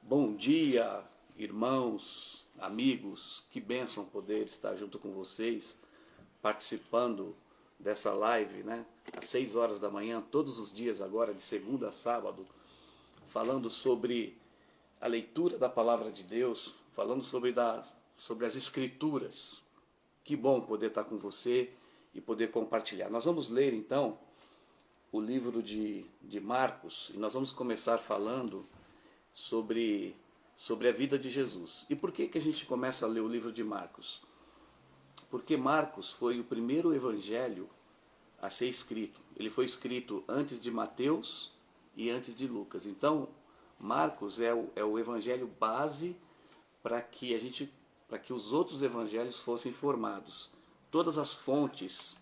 Bom dia, irmãos, amigos, que bênção poder estar junto com vocês, participando dessa live, né? Às 6 horas da manhã, todos os dias agora, de segunda a sábado, falando sobre a leitura da palavra de Deus, falando sobre as escrituras. Que bom poder estar com você e poder compartilhar. Nós vamos ler então o livro de Marcos e nós vamos começar falando sobre a vida de Jesus. E por que a gente começa a ler o livro de Marcos? Porque Marcos foi o primeiro evangelho a ser escrito. Ele foi escrito antes de Mateus e antes de Lucas. Então, Marcos é o evangelho base para que os outros evangelhos fossem formados. Todas as fontes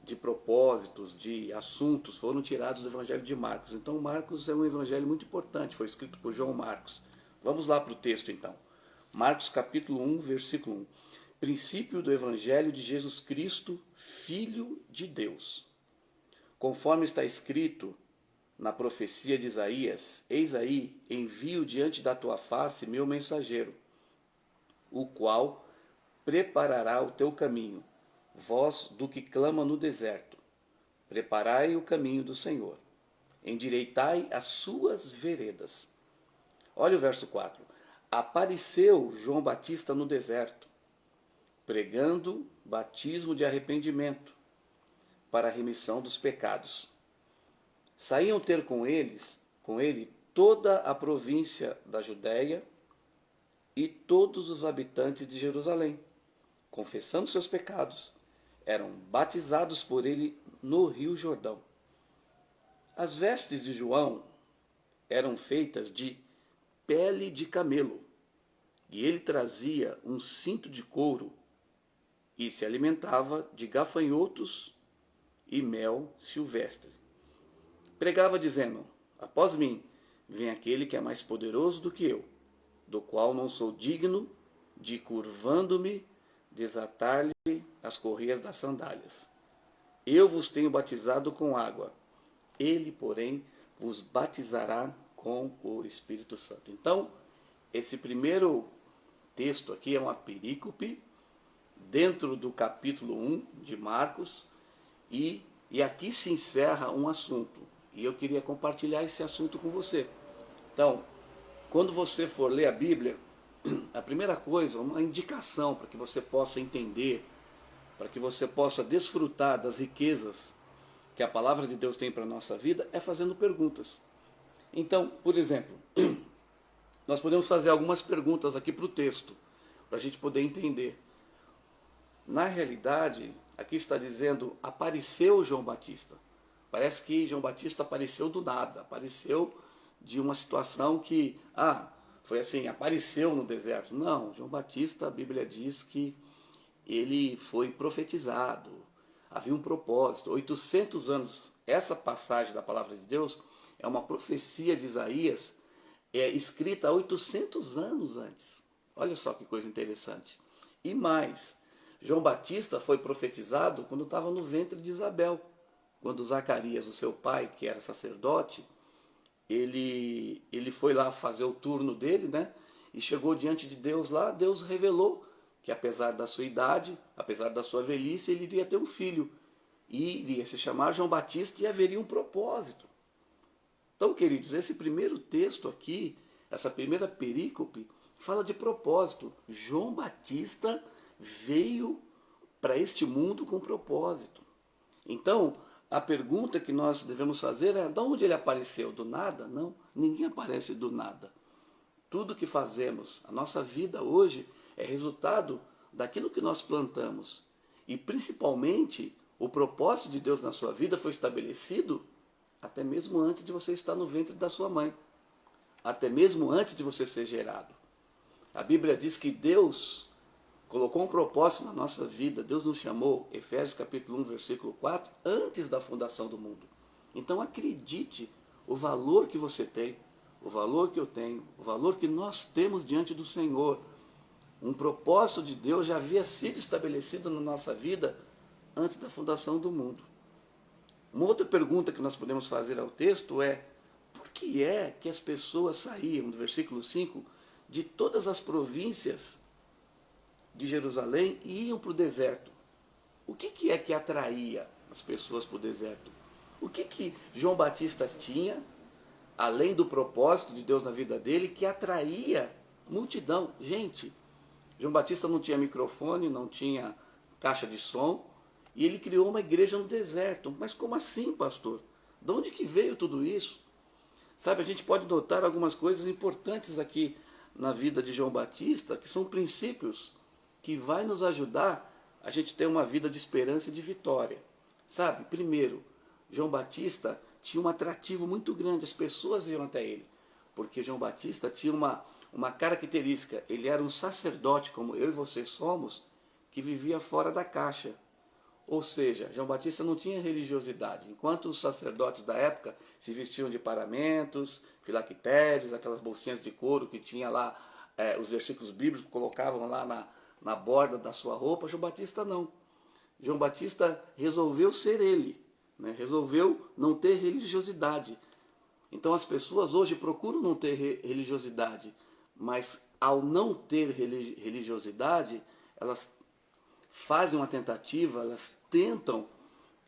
de propósitos, de assuntos, foram tirados do Evangelho de Marcos. Então, Marcos é um evangelho muito importante, foi escrito por João Marcos. Vamos lá para o texto, então. Marcos, capítulo 1, versículo 1. Princípio do Evangelho de Jesus Cristo, Filho de Deus. Conforme está escrito na profecia de Isaías, eis aí, envio diante da tua face meu mensageiro, o qual preparará o teu caminho. Voz do que clama no deserto, preparai o caminho do Senhor, endireitai as suas veredas. Olha o verso 4. Apareceu João Batista no deserto, pregando batismo de arrependimento para a remissão dos pecados. Saíam ter com ele toda a província da Judéia e todos os habitantes de Jerusalém, confessando seus pecados, eram batizados por ele no Rio Jordão. As vestes de João eram feitas de pele de camelo, e ele trazia um cinto de couro e se alimentava de gafanhotos e mel silvestre. Pregava dizendo: após mim vem aquele que é mais poderoso do que eu, do qual não sou digno de, curvando-me, desatar-lhe as correias das sandálias. Eu vos tenho batizado com água, ele, porém, vos batizará com o Espírito Santo. Então, esse primeiro texto aqui é uma perícope dentro do capítulo 1 de Marcos, e aqui se encerra um assunto, e eu queria compartilhar esse assunto com você. Então, quando você for ler a Bíblia, a primeira coisa, uma indicação para que você possa entender, para que você possa desfrutar das riquezas que a palavra de Deus tem para a nossa vida, é fazendo perguntas. Então, por exemplo, nós podemos fazer algumas perguntas aqui para o texto, para a gente poder entender. Na realidade, aqui está dizendo, apareceu João Batista. Parece que João Batista apareceu do nada, apareceu de uma situação que, foi assim, apareceu no deserto. Não, João Batista, a Bíblia diz que ele foi profetizado, havia um propósito, 800 anos. Essa passagem da palavra de Deus é uma profecia de Isaías, escrita há 800 anos antes. Olha só que coisa interessante. E mais, João Batista foi profetizado quando estava no ventre de Isabel, quando Zacarias, o seu pai, que era sacerdote, ele foi lá fazer o turno dele, né? E chegou diante de Deus lá, Deus revelou que apesar da sua idade, apesar da sua velhice, ele iria ter um filho. E iria se chamar João Batista e haveria um propósito. Então, queridos, esse primeiro texto aqui, essa primeira perícope, fala de propósito. João Batista veio para este mundo com propósito. Então, a pergunta que nós devemos fazer é: de onde ele apareceu? Do nada? Não, ninguém aparece do nada. Tudo que fazemos, a nossa vida hoje, é resultado daquilo que nós plantamos. E principalmente, o propósito de Deus na sua vida foi estabelecido até mesmo antes de você estar no ventre da sua mãe. Até mesmo antes de você ser gerado. A Bíblia diz que Deus colocou um propósito na nossa vida. Deus nos chamou, Efésios capítulo 1, versículo 4, antes da fundação do mundo. Então acredite o valor que você tem, o valor que eu tenho, o valor que nós temos diante do Senhor. Um propósito de Deus já havia sido estabelecido na nossa vida antes da fundação do mundo. Uma outra pergunta que nós podemos fazer ao texto é: que é que as pessoas saíam, no versículo 5, de todas as províncias de Jerusalém e iam para o deserto? O que é que atraía as pessoas para o deserto? O que João Batista tinha, além do propósito de Deus na vida dele, que atraía multidão? Gente, João Batista não tinha microfone, não tinha caixa de som, e ele criou uma igreja no deserto. Mas como assim, pastor? De onde que veio tudo isso? Sabe, a gente pode notar algumas coisas importantes aqui na vida de João Batista, que são princípios que vai nos ajudar a gente ter uma vida de esperança e de vitória. Sabe, primeiro, João Batista tinha um atrativo muito grande, as pessoas iam até ele, porque João Batista tinha uma característica, ele era um sacerdote, como eu e você somos, que vivia fora da caixa. Ou seja, João Batista não tinha religiosidade. Enquanto os sacerdotes da época se vestiam de paramentos, filactérios, aquelas bolsinhas de couro que tinha lá, os versículos bíblicos colocavam lá na borda da sua roupa, João Batista não. João Batista resolveu ser ele, né? Resolveu não ter religiosidade. Então as pessoas hoje procuram não ter religiosidade, mas ao não ter religiosidade, elas fazem uma tentativa, elas tentam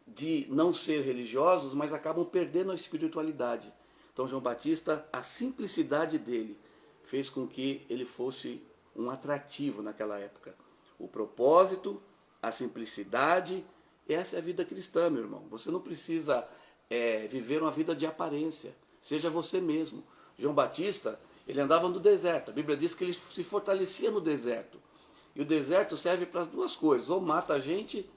de não ser religiosos, mas acabam perdendo a espiritualidade. Então João Batista, a simplicidade dele fez com que ele fosse um atrativo naquela época. O propósito, a simplicidade, essa é a vida cristã, meu irmão. Você não precisa viver uma vida de aparência. Seja você mesmo. João Batista, ele andava no deserto. A Bíblia diz que ele se fortalecia no deserto. E o deserto serve para duas coisas, ou mata a gente,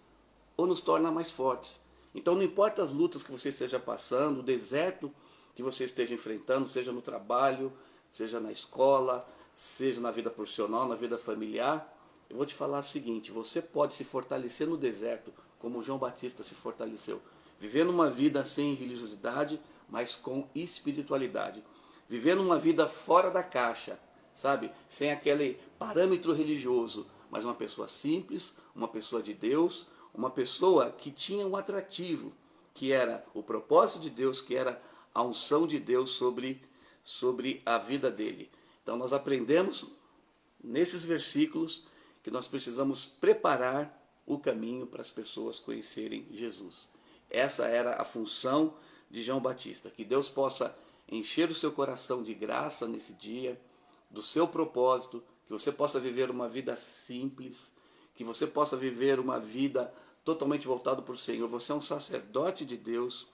ou nos torna mais fortes. Então não importa as lutas que você esteja passando, o deserto que você esteja enfrentando, seja no trabalho, seja na escola, seja na vida profissional, na vida familiar, eu vou te falar o seguinte, você pode se fortalecer no deserto, como João Batista se fortaleceu, vivendo uma vida sem religiosidade, mas com espiritualidade, vivendo uma vida fora da caixa, sabe? Sem aquele parâmetro religioso, mas uma pessoa simples, uma pessoa de Deus, uma pessoa que tinha um atrativo, que era o propósito de Deus, que era a unção de Deus sobre a vida dele. Então nós aprendemos nesses versículos que nós precisamos preparar o caminho para as pessoas conhecerem Jesus. Essa era a função de João Batista. Que Deus possa encher o seu coração de graça nesse dia, do seu propósito, que você possa viver uma vida simples, que você possa viver uma vida totalmente voltada para o Senhor. Você é um sacerdote de Deus.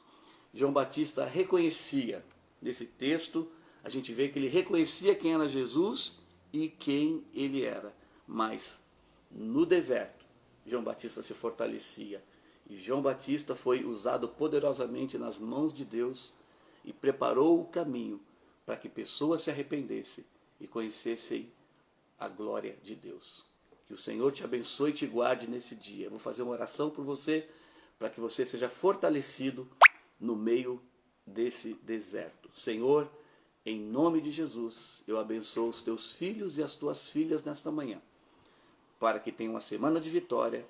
João Batista reconhecia, nesse texto, a gente vê que ele reconhecia quem era Jesus e quem ele era. Mas, no deserto, João Batista se fortalecia. E João Batista foi usado poderosamente nas mãos de Deus e preparou o caminho para que pessoas se arrependessem e conhecessem a glória de Deus. Que o Senhor te abençoe e te guarde nesse dia. Eu vou fazer uma oração por você, para que você seja fortalecido no meio desse deserto. Senhor, em nome de Jesus, eu abençoo os teus filhos e as tuas filhas nesta manhã, para que tenham uma semana de vitória,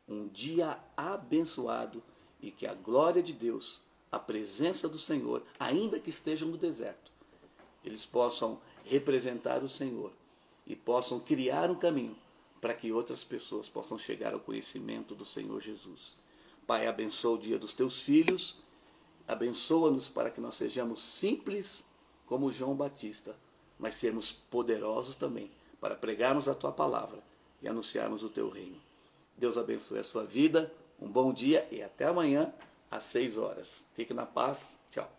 um dia abençoado e que a glória de Deus, a presença do Senhor, ainda que estejam no deserto, eles possam representar o Senhor e possam criar um caminho para que outras pessoas possam chegar ao conhecimento do Senhor Jesus. Pai, abençoa o dia dos teus filhos, abençoa-nos para que nós sejamos simples como João Batista, mas sermos poderosos também para pregarmos a tua palavra e anunciarmos o teu reino. Deus abençoe a sua vida, um bom dia e até amanhã às 6 horas. Fique na paz, tchau.